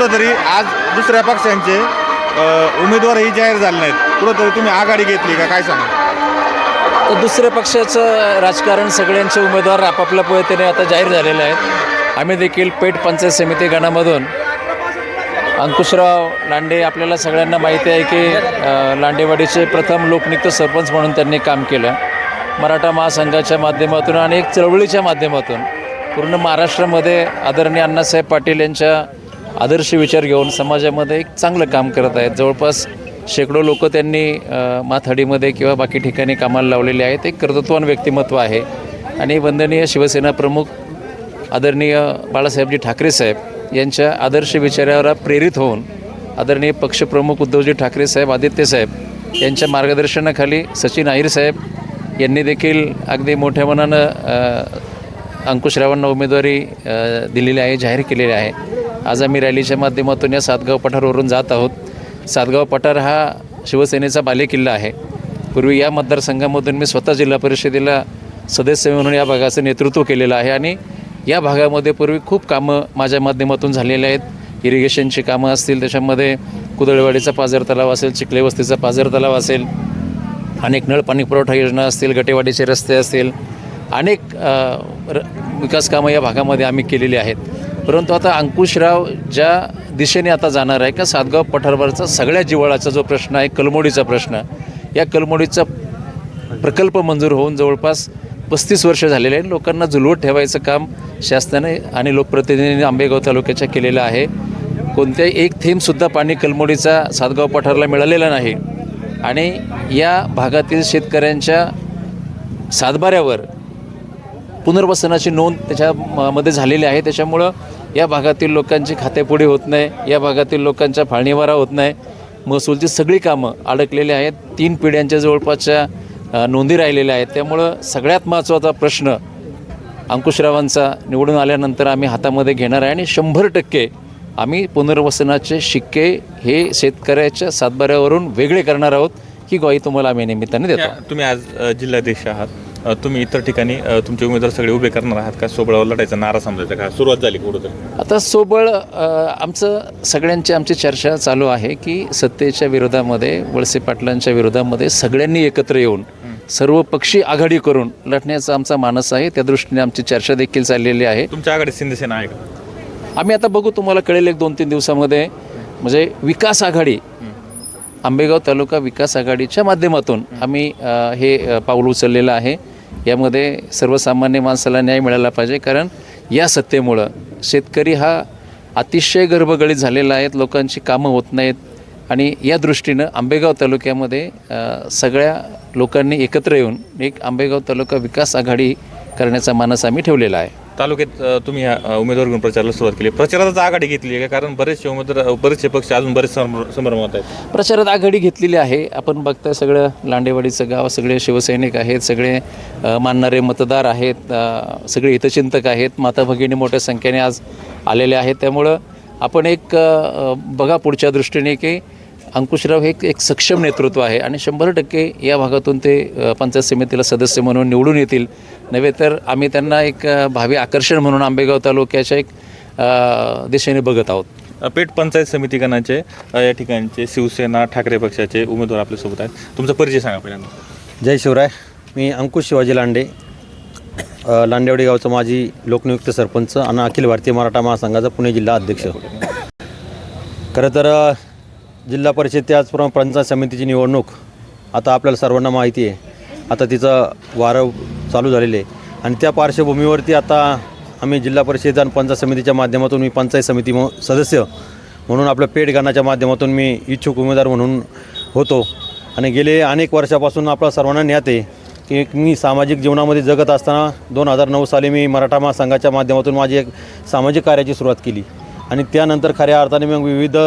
कुठंतरी आज दुसऱ्या पक्षांचे उमेदवारही जाहीर झाले नाहीत, कुठंतरी तुम्ही आघाडी घेतली का, काय सांगा? तर दुसऱ्या पक्षाचं राजकारण, सगळ्यांचे उमेदवार आपापल्या पद्धतीने आता जाहीर झालेले आहेत. आम्ही देखील पेठ पंचायत समिती गणामधून अंकुशराव लांडे, आपल्याला सगळ्यांना माहिती आहे की लांडेवाडीचे प्रथम लोकनियुक्त सरपंच म्हणून त्यांनी काम केलं. मराठा महासंघाच्या माध्यमातून आणि एक चळवळीच्या माध्यमातून पूर्ण महाराष्ट्रामध्ये आदरणीय अण्णासाहेब पाटील यांच्या आदर्श विचार घेऊन समाजामध्ये एक चांगलं काम करत आहेत. जवळपास शेकडो लोक त्यांनी माथाडीमध्ये किंवा बाकी ठिकाणी कामाला लावलेले आहेत. एक कर्तृत्ववान व्यक्तिमत्व आहे आणि वंदनीय शिवसेना प्रमुख आदरणीय बाळासाहेबजी ठाकरे साहेब यांच्या आदर्श विचारावर प्रेरित होऊन आदरणीय पक्षप्रमुख उद्धवजी ठाकरे साहेब, आदित्य साहेब यांच्या मार्गदर्शनाखाली सचिन अहिर साहेब यांनी देखील अगदी मोठ्या मनानं अंकुशरावांना उमेदवारी दिलेली आहे, जाहीर केलेली आहे. आज आम्ही रॅलीच्या माध्यमातून या सातगाव पठारवरून जात आहोत. सातगाव पठार हा शिवसेनेचा बालेकिल्ला आहे. पूर्वी या मतदारसंघामधून मी स्वतः जिल्हा परिषदेला सदस्य म्हणून या भागाचं नेतृत्व केलेलं आहे आणि या भागामध्ये पूर्वी खूप कामं माझ्या माध्यमातून झालेली आहेत. इरिगेशनची कामं असतील, त्याच्यामध्ये कुदळवाडीचा पाझर तलाव असेल, चिखले वस्तीचा पाझर तलाव असेल, अनेक नळ पाणी पुरवठा योजना असतील, गटेवाडीचे रस्ते असतील, अनेक विकास कामं या भागामध्ये आम्ही केलेली आहेत. परंतु आता अंकुशराव ज्या दिशेने आता जाणार आहे का सातगाव पठारवरचा सगळ्या जिव्हाळाचा जो प्रश्न आहे, कलमोडीचा प्रश्न, या कलमोडीचा प्रकल्प मंजूर होऊन जवळपास 35 वर्ष झालेले आहे. लोकांना झुलवत ठेवायचं काम शासनाने आणि लोकप्रतिनिधींनी आंबेगाव तालुक्याच्या केलेलं आहे. कोणत्याही एक थेंबसुद्धा पाणी कलमोडीचा सातगाव पठारला मिळालेलं नाही आणि या भागातील शेतकऱ्यांच्या सातबाऱ्यावर पुनर्वसनाची नोंद त्याच्यामध्ये झालेली आहे. त्याच्यामुळं या भागातील लोकांची खातेपुढे होत नाही, या भागातील लोकांच्या फाळणीवारा होत नाही. महसूलची सगळी कामं अडकलेली आहेत. 3 पिढ्यांच्या जवळपासच्या नोंदी राहिलेल्या आहेत. त्यामुळं सगळ्यात महत्त्वाचा प्रश्न अंकुशरावांचा निवडून आल्यानंतर आम्ही हातामध्ये घेणार आहे आणि 100% आम्ही पुनर्वसनाचे शिक्के हे शेतकऱ्याच्या सातबाऱ्यावरून वेगळे करणार आहोत, ही ग्वाही तुम्हाला आम्ही निमित्ताने देतो. तुम्ही आज जिल्हाध्यक्ष आहात, तुम्ही इतर ठिकाणी तुमचे उमेदवार सगळे उभे करणार आहात का? सोबळावर लढायचा नारा समजायचा का? सुरुवात झाली कुठं? आता सोबळ आमची चर्चा चालू आहे की सत्तेच्या विरोधामध्ये, वळसे पाटलांच्या विरोधामध्ये सगळ्यांनी एकत्र येऊन सर्व पक्षी आघाडी करून लढण्याचा आमचा मानस आहे. त्या दृष्टीने आमची चर्चा देखील चाललेली आहे. तुमच्या आघाडीत शिंदेसेना आहे का? आम्ही आता बघू, तुम्हाला कळेल 1-2-3 दिवसामध्ये. म्हणजे विकास आघाडी, आंबेगाव तालुका विकास आघाडीच्या माध्यमातून आम्ही हे पाऊल उचललेलं आहे. यामध्ये सर्वसामान्य माणसाला न्याय मिळाला पाहिजे, कारण या सत्तेमुळं शेतकरी हा अतिशय गर्भगळीत झालेला आहे. लोकांची कामं होत नाहीत आणि या दृष्टीनं आंबेगाव तालुक्यामध्ये सगळ्या लोकांनी एकत्र येऊन एक आंबेगाव तालुका विकास आघाडी करण्याचा मानस आम्ही ठेवलेला आहे. तालुक्यात तुम्ही ह्या उमेदवार घेऊन प्रचाराला सुरुवात केली. प्रचारात आघाडी घेतली आहे का? कारण बरेचसे पक्ष अजून बरेच संभ्रमात आहेत. प्रचारात आघाडी घेतलेली आहे. आपण बघताय सगळं लांडेवाडीचं गाव, सगळे शिवसैनिक आहेत, सगळे मानणारे मतदार आहेत, सगळे हितचिंतक आहेत, माता भगिनी मोठ्या संख्येने आज आलेले आहेत. त्यामुळं आपण एक बघा पुढच्या दृष्टीने की अंकुशराव हे एक सक्षम नेतृत्व आहे आणि 100% या भागातून ते पंचायत समितीला सदस्य म्हणून निवडून येतील. नव्हे तर आम्ही त्यांना एक भावी आकर्षण म्हणून आंबेगाव तालुक्याच्या एक दिशेने बघत आहोत. पेठ पंचायत समिती गणाचे या ठिकाणचे शिवसेना ठाकरे पक्षाचे उमेदवार आपल्यासोबत आहेत. तुमचा परिचय सांगा पहिल्यांदा. जय शिवराय. मी अंकुश शिवाजी लांडे, लांडेवाडी गावचा माजी लोकनियुक्त सरपंच आणि अखिल भारतीय मराठा महासंघाचा पुणे जिल्हा अध्यक्ष. खरं तर जिल्हा परिषद त्याचप्रमाणे पंचायत समितीची निवडणूक आता आपल्याला सर्वांना माहिती आहे. आता तिचं वारं चालू झालेले आहे आणि त्या पार्श्वभूमीवरती आता आम्ही जिल्हा परिषद आणि पंचायत समितीच्या माध्यमातून मी पंचायत समिती सदस्य म्हणून आपल्या पेठ गणाच्या माध्यमातून मी इच्छुक उमेदवार म्हणून होतो आणि गेले अनेक वर्षापासून आपल्या सर्वांना ज्ञात आहे की मी सामाजिक जीवनामध्ये जगत असताना 2009 साली मी मराठा महासंघाच्या माध्यमातून माझी एक सामाजिक कार्याची सुरुवात केली आणि त्यानंतर खऱ्या अर्थाने मग विविध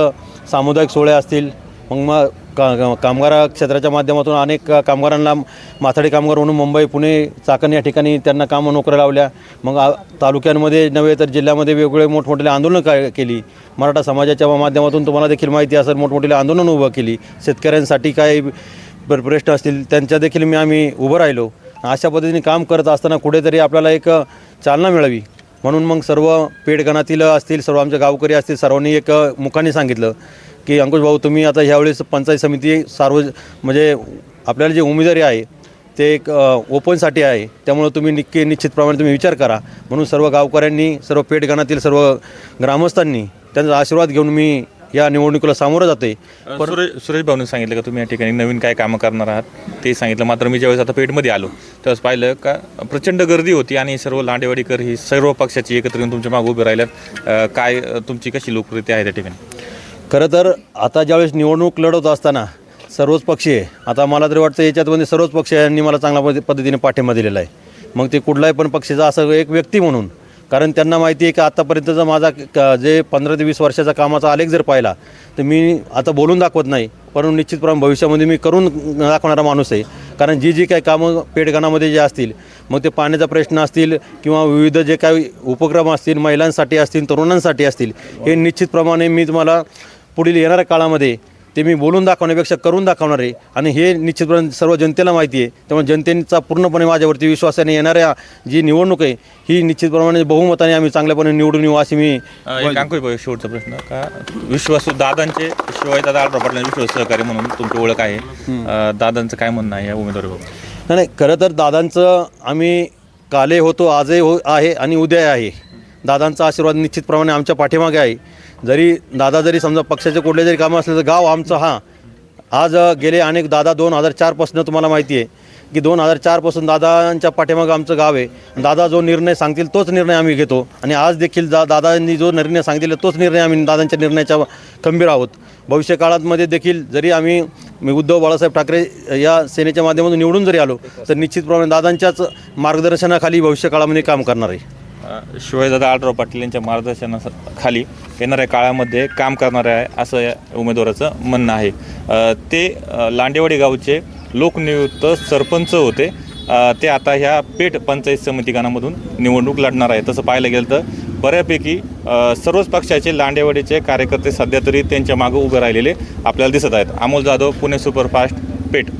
सामुदायिक सोहळे असतील, मग कामगार क्षेत्राच्या माध्यमातून अनेक कामगारांना माथाडी कामगार म्हणून मुंबई, पुणे, चाकण या ठिकाणी त्यांना कामं नोकऱ्या लावल्या. मग तालुक्यांमध्ये नव्हे तर जिल्ह्यामध्ये वेगवेगळे मोठमोठे आंदोलनं केली. मराठा समाजाच्या माध्यमातून तुम्हाला देखील माहिती असेल, मोठमोठे आंदोलनं उभं केली. शेतकऱ्यांसाठी काय प्रश्न असतील त्यांच्या देखील आम्ही उभं राहिलो. अशा पद्धतीने काम करत असताना कुठेतरी आपल्याला एक चालना मिळावी म्हणून मग सर्व पेडगणातील असतील, सर्व आमचे गावकरी असतील, सर्वांनी एक मुखाने सांगितलं की अंकुश भाऊ तुम्ही आता ह्यावेळेस पंचायत समिती म्हणजे आपल्याला जे उमेदवारी आहे ते एक ओपनसाठी आहे, त्यामुळं तुम्ही निश्चितप्रमाणे तुम्ही विचार करा. म्हणून सर्व गावकऱ्यांनी, सर्व पेडगणातील सर्व ग्रामस्थांनी त्यांचा आशीर्वाद घेऊन मी या निवडणुकीला सामोरं जाते. सुरेश भाऊने सांगितलं का तुम्ही या ठिकाणी नवीन काय कामं करणार आहात ते सांगितलं. मात्र मी ज्यावेळेस आता पेठमध्ये आलो त्यावेळेस पाहिलं का प्रचंड गर्दी होती आणि सर्व लांडेवाडीकर ही सर्व पक्षाची एकत्र येऊन तुमच्या मागे उभे राहिल्यात. काय तुमची कशी लोकप्रियता आहे त्या ठिकाणी? खरं तर आता ज्यावेळेस निवडणूक लढवत असताना सर्वच पक्षीय, आता मला तरी वाटतं याच्यातमध्ये सर्वच पक्षांनी मला चांगल्या पद्धतीने पाठिंबा दिलेला आहे. मग ते कुठलाही पण पक्षाचा असं एक व्यक्ती म्हणून, कारण त्यांना माहिती आहे की आत्तापर्यंतचा माझा जे 15 ते 20 वर्षाचा कामाचा आलेख जर पाहिला तर मी आता बोलून दाखवत नाही, परंतु निश्चितपणे भविष्यामध्ये मी करून दाखवणारा माणूस आहे. कारण जी काही कामं पेडगणामध्ये जे असतील, मग ते पाण्याचा प्रश्न असतील किंवा विविध जे काही उपक्रम असतील, महिलांसाठी असतील, तरुणांसाठी असतील, हे निश्चितप्रमाणे मी तुम्हाला पुढील येणाऱ्या काळामध्ये ते मी बोलून दाखवण्यापेक्षा करून दाखवणार आहे. आणि हे निश्चितपणे सर्व जनतेला माहिती आहे. त्यामुळे जनतेचा पूर्णपणे माझ्यावरती विश्वासाने येणाऱ्या जी निवडणूक आहे ही निश्चितप्रमाणे बहुमताने आम्ही चांगल्यापणे निवडून येऊ अशी मी अंकुश भाऊ, शेवटचा प्रश्न का विश्वासू दादांचे शिवाय दादा आढराव पाटलांचे विश्वास सहकारी म्हणून तुमची ओळख आहे, दादांचं काय म्हणणं आहे या उमेदवारीबाबत? नाही, खरं तर दादांचं आम्ही काले होतो, आजही आहे आणि उद्या आहे. दादांचा आशीर्वाद निश्चितप्रमाणे आमच्या पाठीमागे आहे. जरी समजा पक्षाचे कुठले जरी कामं असले तर गाव आमचं आज गेले अनेक दादा 2004पासून तुम्हाला माहिती आहे की 2004पासून दादांच्या पाठीमागं आमचं गाव आहे. दादा जो निर्णय सांगतील तोच निर्णय आम्ही घेतो आणि आज देखील दादांनी जो निर्णय सांगितले तोच निर्णय आम्ही दादांच्या निर्णयाच्या खंबीर आहोत. भविष्य काळामध्ये देखील जरी आम्ही उद्धव बाळासाहेब ठाकरे या सेनेच्या माध्यमातून निवडून जरी आलो तर निश्चितप्रमाणे दादांच्याच मार्गदर्शनाखाली भविष्य काळामध्ये काम करणार आहे. शिवाजीदादा आढराव पाटील यांच्या मार्गदर्शनाखाली येणाऱ्या काळामध्ये काम करणार आहे असं या उमेदवाराचं म्हणणं आहे. ते लांडेवाडी गावचे लोकनियुक्त सरपंच होते. ते आता ह्या पेठ पंचायत समिती गणामधून निवडणूक लढणार आहे. तसं पाहायला गेलं तर बऱ्यापैकी सर्वच पक्षाचे लांडेवाडीचे कार्यकर्ते सध्या तरी त्यांच्या मागं उभे राहिलेले आपल्याला दिसत आहेत. अमोल जाधव, पुणे सुपरफास्ट, पेठ.